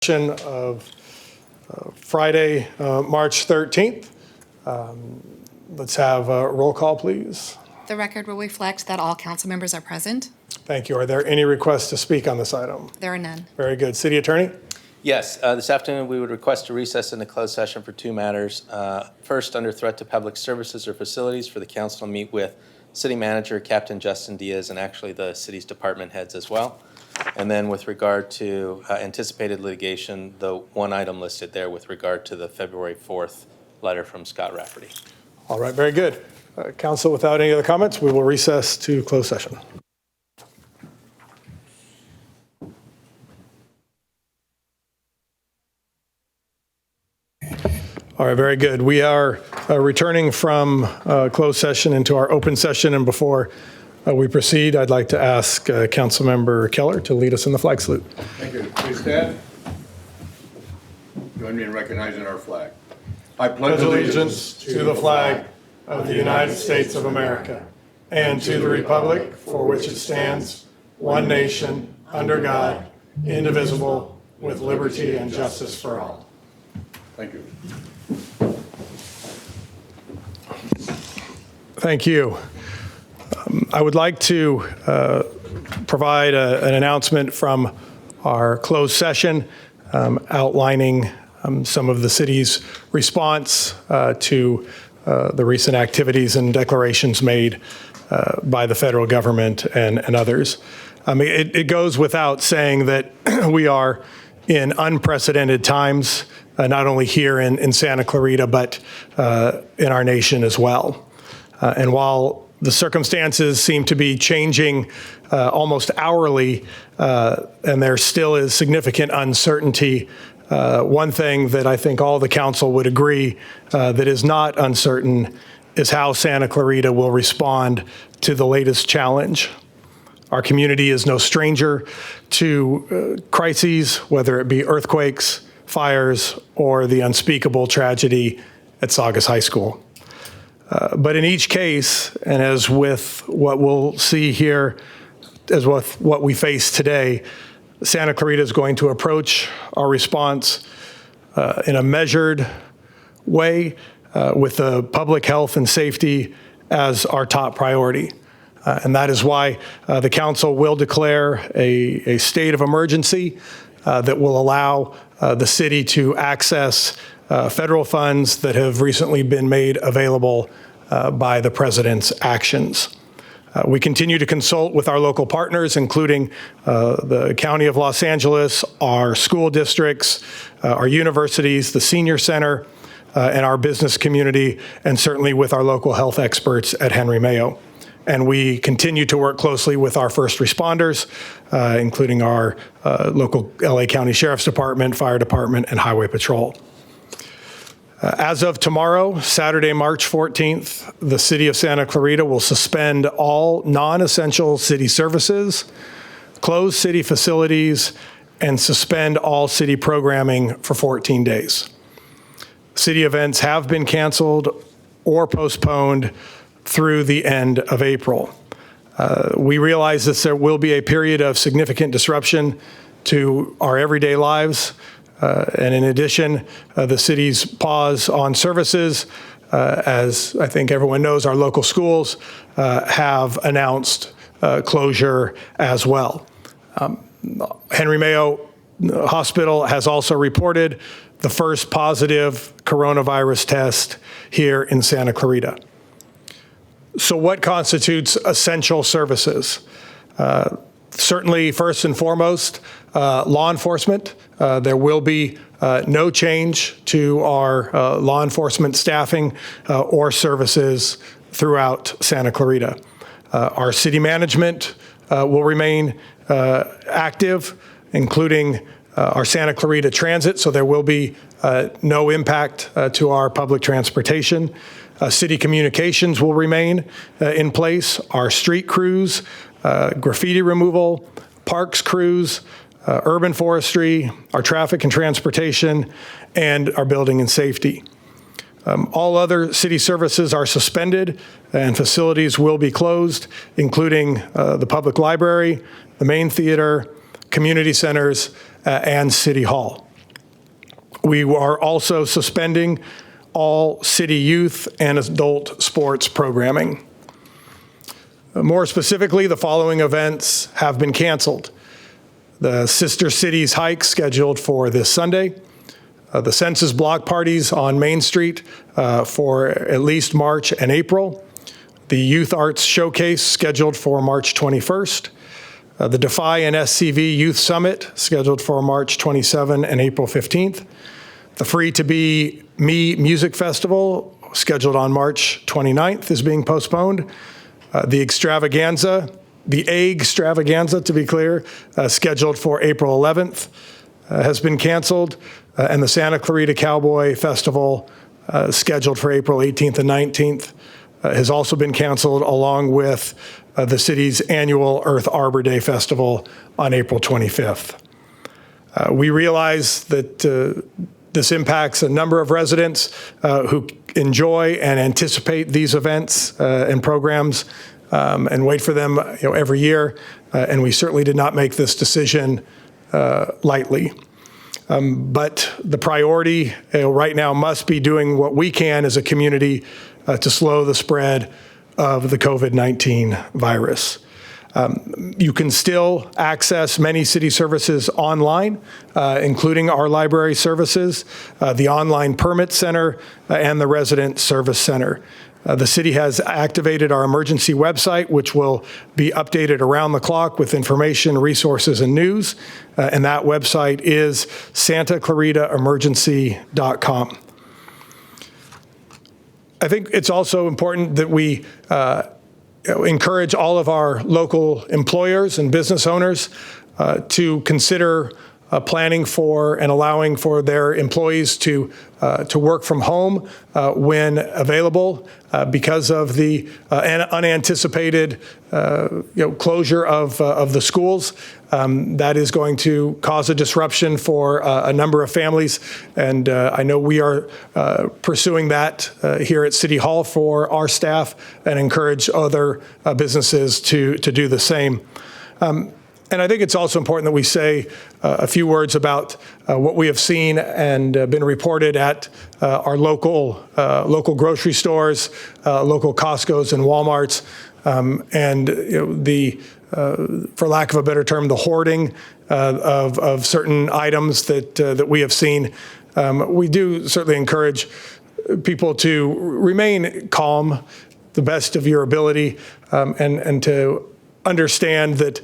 Of Friday, March 13th. Let's have a roll call, please. The record will reflect that all council members are present. Thank you. Are there any requests to speak on this item? There are none. Very good. City Attorney? Yes, this afternoon we would request a recess into closed session for two matters. First, under threat to public services or facilities, for the council to meet with City Manager Captain Justin Diaz and actually the city's department heads as well. And then with regard to anticipated litigation, the one item listed there with regard to the February 4th letter from Scott Rafferty. All right, very good. Council, without any other comments, we will recess to closed session. All right, very good. We are returning from closed session into our open session, and before we proceed, I'd like to ask Councilmember Keller to lead us in the flag salute. Thank you. Please stand. Join me in recognizing our flag. I Pledge allegiance to the flag of the United States of America and to the republic for which it stands, one nation, under God, indivisible, with liberty and justice for all. Thank you. Thank you. I would like to provide an announcement from our closed session outlining some of the city's response to the recent activities and declarations made by the federal government and others. It goes without saying that we are in unprecedented times, not only here in Santa Clarita, but in our nation as well. And while the circumstances seem to be changing almost hourly, and there still is significant uncertainty. One thing that I think all the council would agree that is not uncertain is how Santa Clarita will respond to the latest challenge. Our community is no stranger to crises, whether it be earthquakes, fires, or the unspeakable tragedy at Saugus High School. But in each case, and as with what we'll see here, as with what we face today, Santa Clarita is going to approach our response in a measured way with the public health and safety as our top priority. And that is why the council will declare a state of emergency that will allow the city to access federal funds that have recently been made available by the president's actions. We continue to consult with our local partners, including the County of Los Angeles, our school districts, our universities, the senior center, and our business community, and certainly with our local health experts at Henry Mayo. And we continue to work closely with our first responders, including our local LA County Sheriff's Department, Fire Department, and Highway Patrol. As of tomorrow, Saturday, March 14th, the City of Santa Clarita will suspend all non-essential city services, close city facilities, and suspend all city programming for 14 days. City events have been canceled or postponed through the end of April. We realize that there will be a period of significant disruption to our everyday lives. And in addition, the city's pause on services, as I think everyone knows, our local schools have announced closure as well. Henry Mayo Hospital has also reported the first positive coronavirus test here in Santa Clarita. So what constitutes essential services? Certainly, first and foremost, law enforcement. There will be no change to our law enforcement staffing or services throughout Santa Clarita. Our city management will remain active, including our Santa Clarita Transit, so there will be no impact to our public transportation. City communications will remain in place. Our street crews, graffiti removal, parks crews, urban forestry, our traffic and transportation, and our building and safety. All other city services are suspended and facilities will be closed, including the public library, the main theater, community centers, and City Hall. We are also suspending all city youth and adult sports programming. More specifically, the following events have been canceled. The Sister Cities hike scheduled for this Sunday, the census block parties on Main Street for at least March and April, the Youth Arts Showcase scheduled for March 21st, the Defy and SCV Youth Summit scheduled for March 27 and April 15th, the Free to Be Me Music Festival scheduled on March 29th is being postponed, the Extravaganza, the Egg Extravaganza, to be clear, scheduled for April 11th, has been canceled, and the Santa Clarita Cowboy Festival, scheduled for April 18th and 19th, has also been canceled, along with the city's annual Earth Arbor Day Festival on April 25th. We realize that this impacts a number of residents who enjoy and anticipate these events and programs and wait for them every year, and we certainly did not make this decision lightly. But the priority right now must be doing what we can as a community to slow the spread of the COVID-19 virus. You can still access many city services online, including our library services, the online permit center, and the resident service center. The city has activated our emergency website, which will be updated around the clock with information, resources, and news. And that website is santaclaritaemergency.com. I think it's also important that we encourage all of our local employers and business owners to consider planning for and allowing for their employees to work from home when available because of the unanticipated closure of the schools. That is going to cause a disruption for a number of families, and I know we are pursuing that here at City Hall for our staff and encourage other businesses to do the same. And I think it's also important that we say a few words about what we have seen and been reported at our local grocery stores, local Costco's and Walmarts, and for lack of a better term, the hoarding of certain items that we have seen. We do certainly encourage people to remain calm, the best of your ability, and to understand that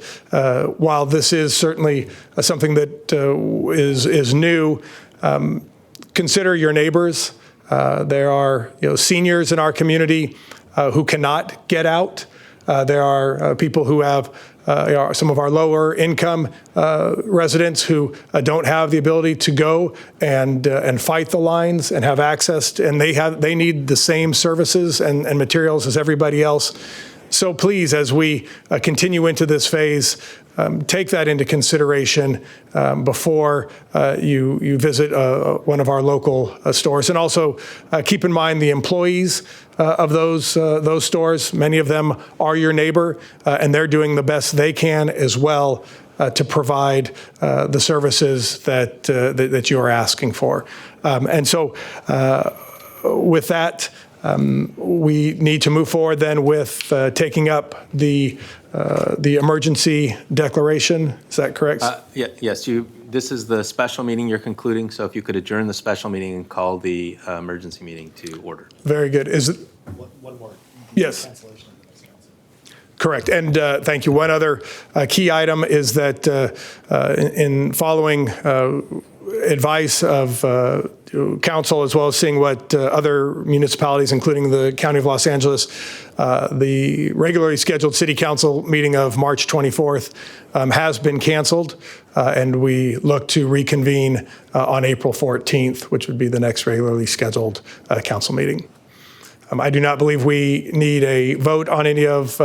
while this is certainly something that is new, consider your neighbors. There are seniors in our community who cannot get out. There are people who have some of our lower income residents who don't have the ability to go and fight the lines and have access to, and they need the same services and materials as everybody else. So please, as we continue into this phase, take that into consideration before you visit one of our local stores. And also keep in mind the employees of those stores. Many of them are your neighbor, and they're doing the best they can as well to provide the services that you are asking for. And so with that, we need to move forward then with taking up the emergency declaration. Is that correct? Yes, this is the special meeting you're concluding, so if you could adjourn the special meeting and call the emergency meeting to order. Very good. Is it? One more. Yes. Cancellation of the next council. Correct. And thank you. One other key item is that in following advice of council, as well as seeing what other municipalities, including the County of Los Angeles, the regularly scheduled city council meeting of March 24th has been canceled, and we look to reconvene on April 14th, which would be the next regularly scheduled council meeting. I do not believe we need a vote on any of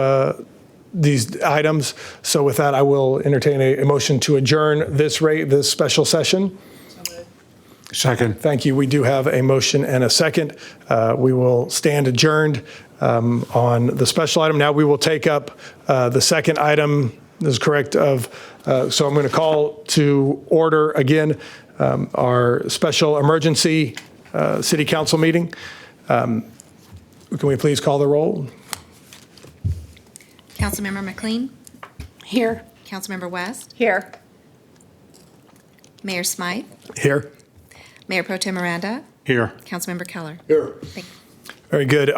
these items. So with that, I will entertain a motion to adjourn this special session. Second. Thank you. We do have a motion and a second. We will stand adjourned on the special item. Now we will take up the second item. This is correct. So I'm going to call to order again our special emergency city council meeting. Can we please call the roll? Councilmember McLean, Here. Councilmember West, Here. Mayor Smythe, Here. Mayor Pro Tem Miranda, Here. Councilmember Keller. Here. Thank you. Very good.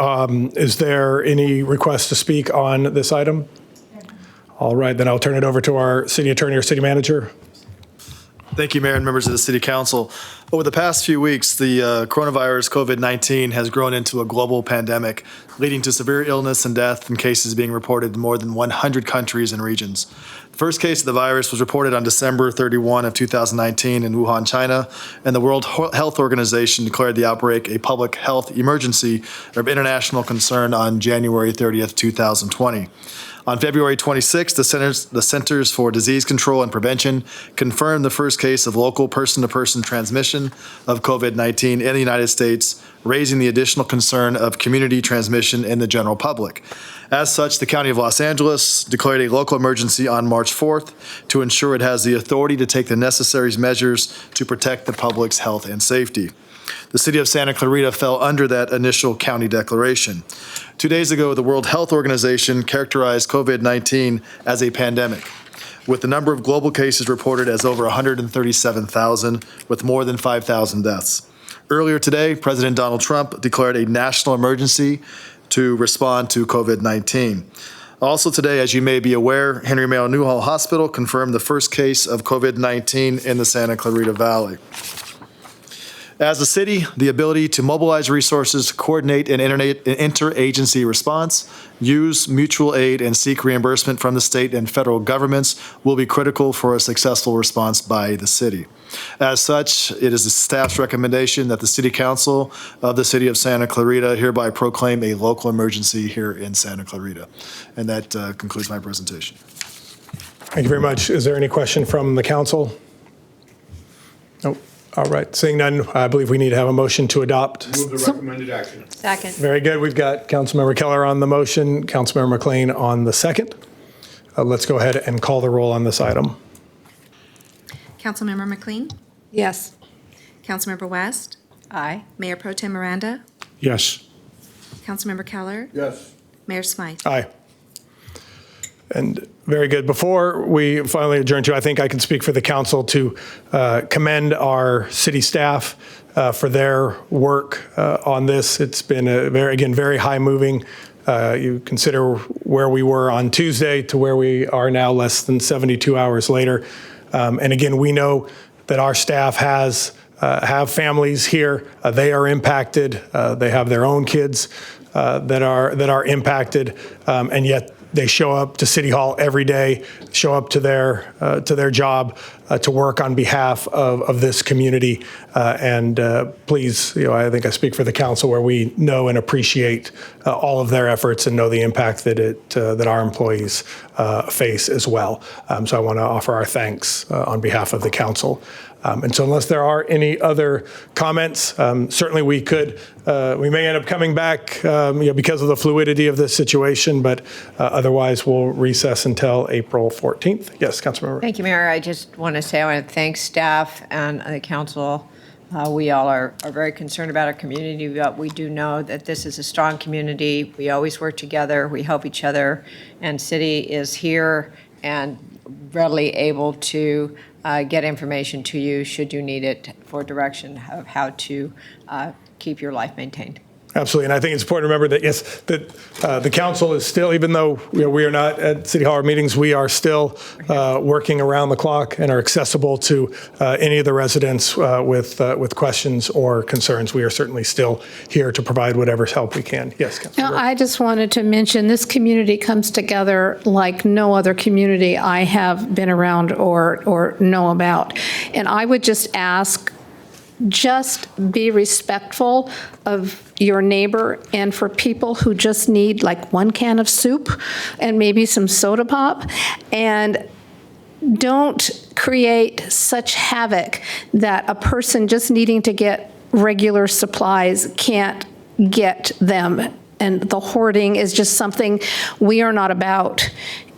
Is there any request to speak on this item? All right, then I'll turn it over to our city attorney or city manager. Thank you, Mayor and members of the City Council. Over the past few weeks, the coronavirus COVID-19 has grown into a global pandemic, leading to severe illness and death and cases being reported in more than 100 countries and regions. The first case of the virus was reported on December 31 of 2019 in Wuhan, China, and the World Health Organization declared the outbreak a public health emergency of international concern on January 30th, 2020. On February 26, the Centers for Disease Control and Prevention confirmed the first case of local person-to-person transmission of COVID-19 in the United States, raising the additional concern of community transmission in the general public. As such, the County of Los Angeles declared a local emergency on March 4th to ensure it has the authority to take the necessary measures to protect the public's health and safety. The City of Santa Clarita fell under that initial county declaration. 2 days ago, the World Health Organization characterized COVID-19 as a pandemic, with the number of global cases reported as over 137,000, with more than 5,000 deaths. Earlier today, President Donald Trump declared a national emergency to respond to COVID-19. Also today, as you may be aware, Henry Mayo Newhall Hospital confirmed the first case of COVID-19 in the Santa Clarita Valley. As a city, the ability to mobilize resources, coordinate an interagency response, use mutual aid, and seek reimbursement from the state and federal governments will be critical for a successful response by the city. As such, it is the staff's recommendation that the City Council of the City of Santa Clarita hereby proclaim a local emergency here in Santa Clarita. And that concludes my presentation. Thank you very much. Is there any question from the council? Nope. All right, seeing none, I believe we need to have a motion to adopt. Move the recommended action. Second. Very good. We've got Councilmember Keller on the motion, Councilmember McLean on the second. Let's go ahead and call the roll on this item. Councilmember McLean, Yes. Councilmember West, Aye. Mayor Pro Tem Miranda, Yes. Councilmember Keller, Yes. Mayor Smythe. Aye. And very good. Before we finally adjourn to, I think I can speak for the council to commend our city staff for their work on this. It's been a very high moving. You consider where we were on Tuesday to where we are now, less than 72 hours later. And again, we know that our staff have families here. They are impacted. They have their own kids that are impacted, and yet they show up to City Hall every day, show up to their job to work on behalf of this community. And please, I think I speak for the council where we know and appreciate all of their efforts and know the impact that our employees face as well. So I want to offer our thanks on behalf of the council. And so unless there are any other comments, certainly we may end up coming back because of the fluidity of this situation, but otherwise we'll recess until April 14th. Yes, Councilmember. Thank you, Mayor. I just want to say I want to thank staff and the council. We all are very concerned about our community, but we do know that this is a strong community. We always work together. We help each other. And city is here and readily able to get information to you should you need it for direction of how to keep your life maintained. Absolutely, and I think it's important to remember that, yes, that the council is still, even though we are not at City Hall meetings, we are still working around the clock and are accessible to any of the residents with questions or concerns. We are certainly still here to provide whatever help we can. Yes, Councilor. Now, I just wanted to mention this community comes together like no other community I have been around or know about. And I would just ask, just be respectful of your neighbor, and for people who just need like one can of soup and maybe some soda pop, and don't create such havoc that a person just needing to get regular supplies can't get them. And the hoarding is just something we are not about.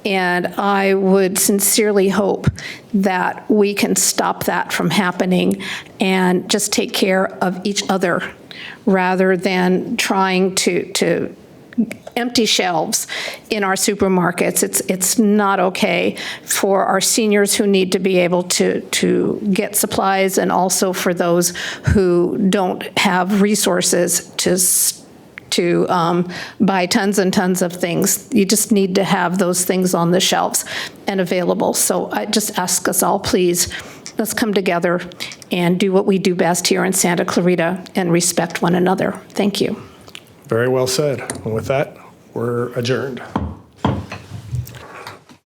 And I would sincerely hope that we can stop that from happening and just take care of each other rather than trying to empty shelves in our supermarkets. It's not okay for our seniors who need to be able to get supplies, and also for those who don't have resources to buy tons and tons of things. You just need to have those things on the shelves and available. So I just ask us all, please, let's come together and do what we do best here in Santa Clarita and respect one another. Thank you. Very well said. And with that, we're adjourned.